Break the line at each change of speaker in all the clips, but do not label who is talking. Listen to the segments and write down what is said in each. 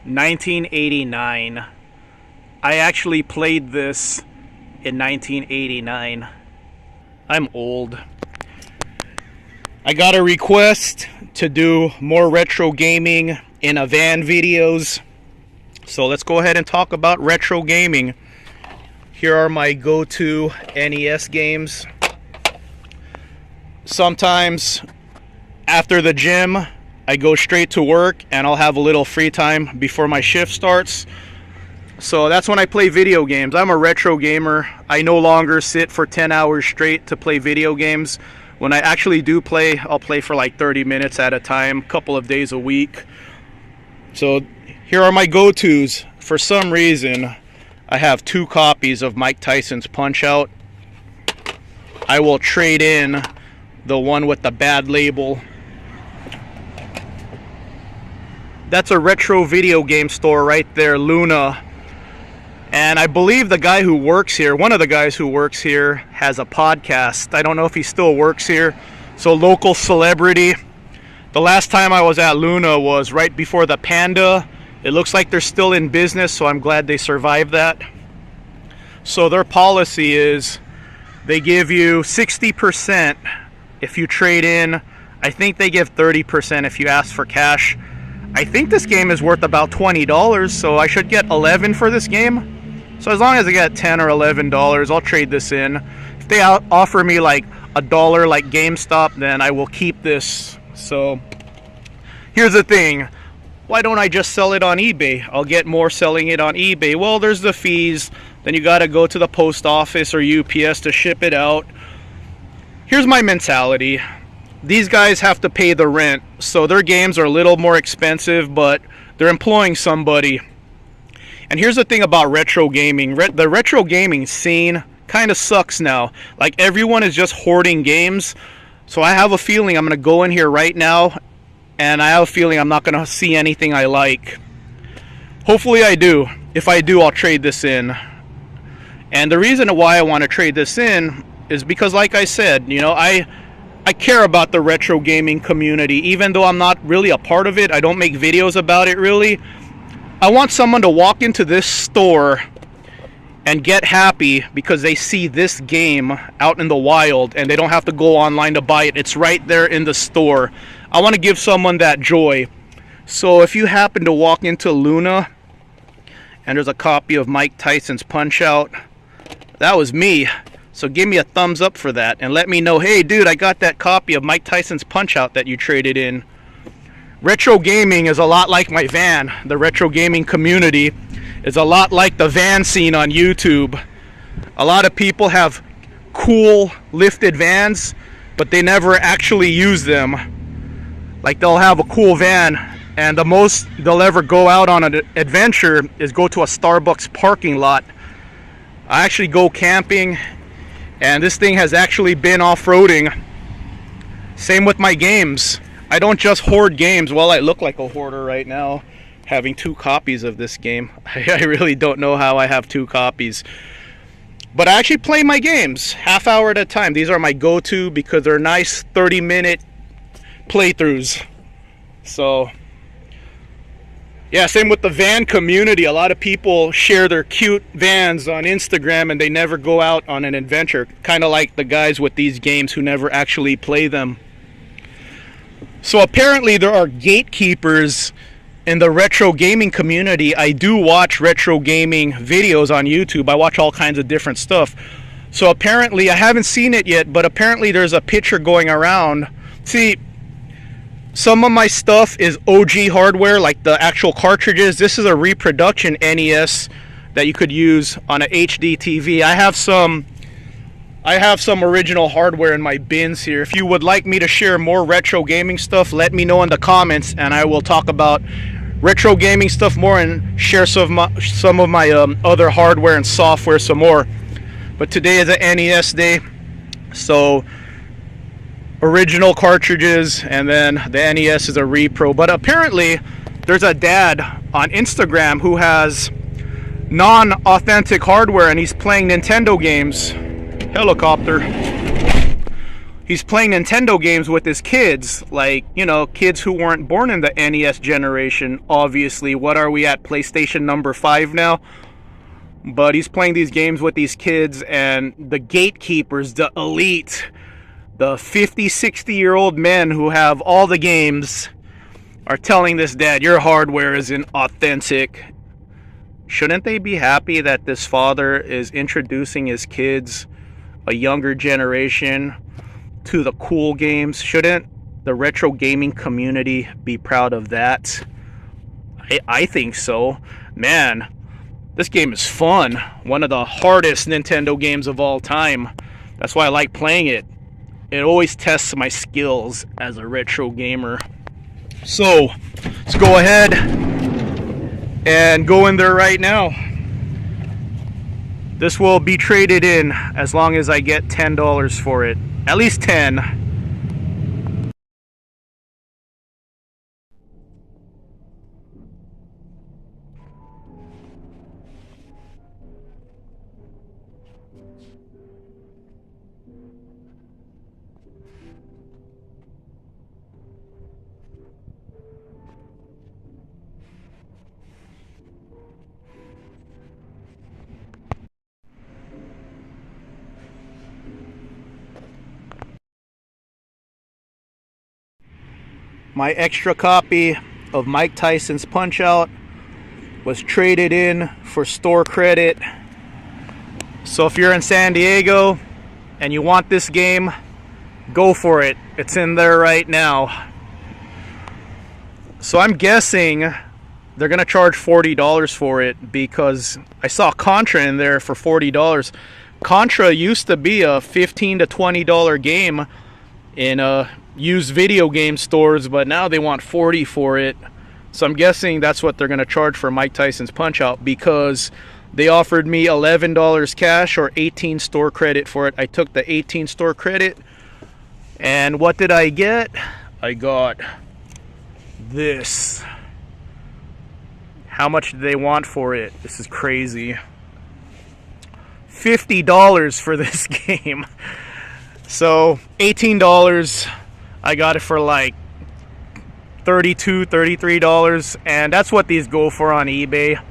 1989. I actually played this in 1989. I'm old. I got a request to do more retro gaming in a van videos. So let's go ahead and talk about retro gaming. Here are my go-to NES games. Sometimes after the gym, I go straight to work and I'll have a little free time before my shift starts. So that's when I play video games. I'm a retro gamer. I no longer sit for 10 hours straight to play video games. When I actually do play, I'll play for like 30 minutes at a time, a couple of days a week. So here are my go-tos. For some reason, I have 2 copies of Mike Tysons Punchout. I will trade in the one with the bad label. That's a retro video game store right there, Luna. And I believe the guy who works here, one of the guys who works here, has a podcast. I don't know if he still works here. So local celebrity. The last time I was at Luna was right before the Panda. It looks like they're still in business, so I'm glad they survived that. So their policy is they give you 60% if you trade in. I think they give 30% if you ask for cash. I think this game is worth about $20, so I should get 11 for this game. So as long as I get $10 or $11, I'll trade this in. If they offer me like $1 like GameStop, then I will keep this. So here's the thing. Why don't I just sell it on eBay? I'll get more selling it on eBay. Well, there's the fees. Then you got to go to the post office or UPS to ship it out. Here's my mentality. These guys have to pay the rent, so their games are a little more expensive, but they're employing somebody. And here's the thing about retro gaming. The retro gaming scene kind of sucks now. Like, everyone is just hoarding games. So I have a feeling I'm going to go in here right now, and I have a feeling I'm not going to see anything I like. Hopefully I do. If I do, I'll trade this in. And the reason why I want to trade this in is because, like I said, you know, I care about the retro gaming community. Even though I'm not really a part of it, I don't make videos about it really. I want someone to walk into this store and get happy because they see this game out in the wild and they don't have to go online to buy it. It's right there in the store. I want to give someone that joy. So if you happen to walk into Luna and there's a copy of Mike Tysons Punchout, that was me. So give me a thumbs up for that and let me know, hey dude, I got that copy of Mike Tysons Punchout that you traded in. Retro gaming is a lot like my van. The retro gaming community is a lot like the van scene on YouTube. A lot of people have cool lifted vans, but they never actually use them. Like, they'll have a cool van and the most they'll ever go out on an adventure is go to a Starbucks parking lot. I actually go camping, and this thing has actually been off-roading. Same with my games. I don't just hoard games. Well, I look like a hoarder right now, having 2 copies of this game. I really don't know how I have 2 copies. But I actually play my games half hour at a time. These are my go-to because they're nice 30-minute playthroughs. So yeah, same with the van community. A lot of people share their cute vans on Instagram and they never go out on an adventure. Kind of like the guys with these games who never actually play them. So apparently there are gatekeepers in the retro gaming community. I do watch retro gaming videos on YouTube. I watch all kinds of different stuff. So apparently, I haven't seen it yet, but apparently there's a picture going around. See, some of my stuff is OG hardware, like the actual cartridges. This is a reproduction NES that you could use on an HD TV. I have some original hardware in my bins here. If you would like me to share more retro gaming stuff, let me know in the comments and I will talk about retro gaming stuff more and share some of my other hardware and software some more. But today is an NES day, so original cartridges, and then the NES is a repro. But apparently there's a dad on Instagram who has non-authentic hardware and he's playing Nintendo games. Helicopter. he's playing Nintendo games with his kids, like, you know, kids who weren't born in the NES generation, obviously. What are we at, PlayStation number 5 now? But he's playing these games with these kids, and the gatekeepers, the elite, the 50, 60-year-old men who have all the games are telling this dad, your hardware isn't authentic. Shouldn't they be happy that this father is introducing his kids, a younger generation, to the cool games? Shouldn't the retro gaming community be proud of that? I think so. Man, this game is fun. One of the hardest Nintendo games of all time. That's why I like playing it. It always tests my skills as a retro gamer. So, let's go ahead and go in there right now. This will be traded in as long as I get $10 for it. At least 10. My extra copy of Mike Tysons Punchout was traded in for store credit. So if you're in San Diego and you want this game, go for it. It's in there right now. So I'm guessing they're gonna charge $40 for it, because I saw Contra in there for $40. Contra used to be a $15 to $20 game in used video game stores, but now they want $40 for it. So I'm guessing that's what they're going to charge for Mike Tysons Punchout, because they offered me $11 cash or 18 store credit for it. I took the 18 store credit, and what did I get? I got this. How much do they want for it? This is crazy. $50 for this game. So $18, I got it for like $32, $33, and that's what these go for on eBay.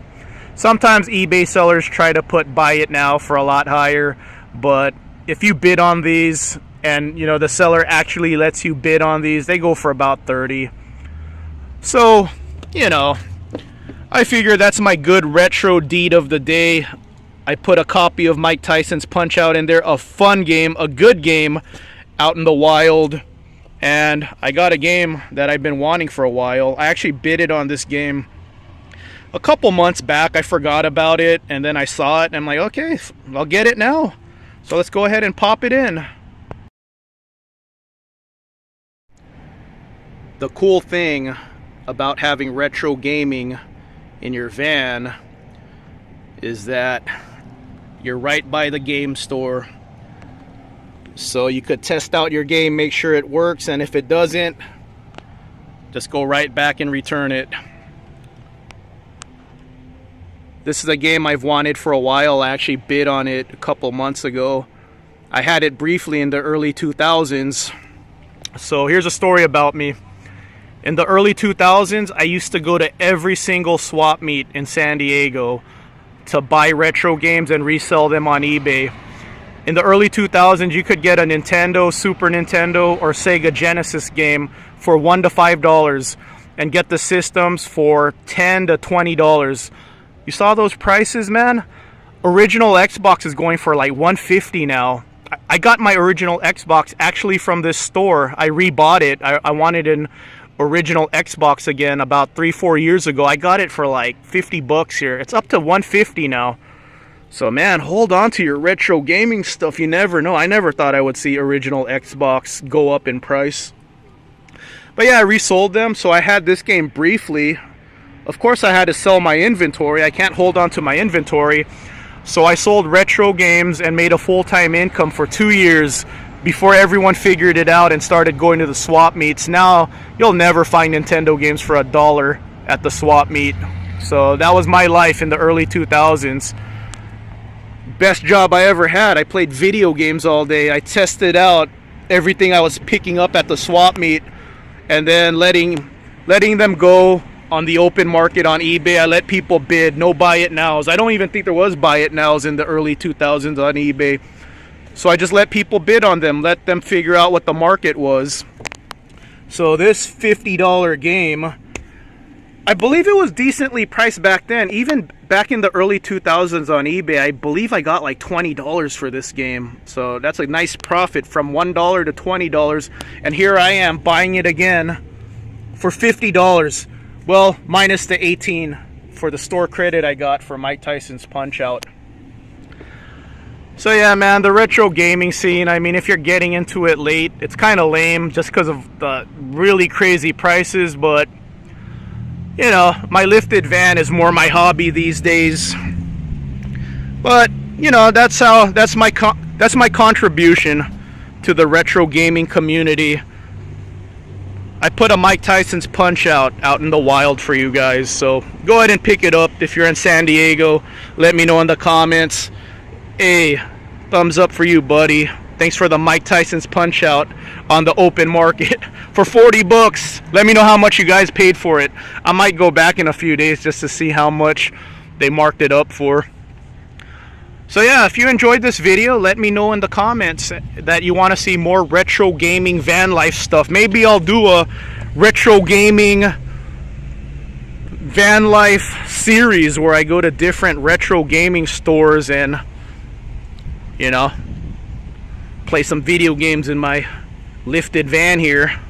Sometimes eBay sellers try to put buy it now for a lot higher, but if you bid on these and you know the seller actually lets you bid on these, they go for about $30. So, you know, I figure that's my good retro deed of the day. I put a copy of Mike Tysons Punchout in there, a fun game, a good game out in the wild. And I got a game that I've been wanting for a while. I actually bidded on this game a couple months back. I forgot about it, and then I saw it, and I'm like, okay, I'll get it now. So let's go ahead and pop it in. The cool thing about having retro gaming in your van is that you're right by the game store. So you could test out your game, make sure it works, and if it doesn't, just go right back and return it. This is a game I've wanted for a while. I actually bid on it a couple months ago. I had it briefly in the early 2000s. So here's a story about me. In the early 2000s, I used to go to every single swap meet in San Diego to buy retro games and resell them on eBay. In the early 2000s, you could get a Nintendo, Super Nintendo, or Sega Genesis game for $1 to $5 and get the systems for $10 to $20. You saw those prices, man? Original Xbox is going for like $150 now. I got my original Xbox actually from this store. I rebought it. I wanted an original Xbox again about 3-4 years ago. I got it for like $50 here. It's up to $150 now. So man, hold on to your retro gaming stuff. You never know. I never thought I would see original Xbox go up in price. But yeah, I resold them. So I had this game briefly. Of course I had to sell my inventory. I can't hold on to my inventory. So I sold retro games and made a full-time income for 2 years before everyone figured it out and started going to the swap meets. Now you'll never find Nintendo games for $1 at the swap meet. So that was my life in the early 2000s. Best job I ever had. I played video games all day. I tested out everything I was picking up at the swap meet, and then letting them go on the open market on eBay. I let people bid, no buy it nows. I don't even think there was buy it nows in the early 2000s on eBay. So I just let people bid on them, let them figure out what the market was. So this $50 game, I believe it was decently priced back then. Even back in the early 2000s on eBay, I believe I got like $20 for this game. So that's a nice profit from $1 to $20. And here I am buying it again for $50. Well, minus the 18 for the store credit I got for Mike Tysons Punchout. So yeah, man, the retro gaming scene, I mean, if you're getting into it late, it's kind of lame just because of the really crazy prices. But you know, my lifted van is more my hobby these days. But you know, that's my contribution to the retro gaming community. I put a Mike Tysons Punchout out in the wild for you guys, so go ahead and pick it up. If you're in San Diego, let me know in the comments. Hey, thumbs up for you, buddy. Thanks for the Mike Tysons Punchout on the open market for 40 bucks. Let me know how much you guys paid for it. I might go back in a few days just to see how much they marked it up for. So yeah, if you enjoyed this video, let me know in the comments that you want to see more retro gaming van life stuff. Maybe I'll do a retro gaming van life series where I go to different retro gaming stores and, you know, play some video games in my lifted van here.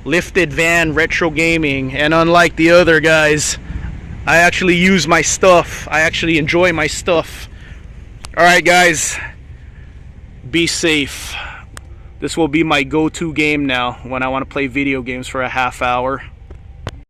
Lifted van retro gaming. And unlike the other guys, I actually use my stuff. I actually enjoy my stuff. Alright guys, be safe. This will be my go-to game now when I want to play video games for a half hour.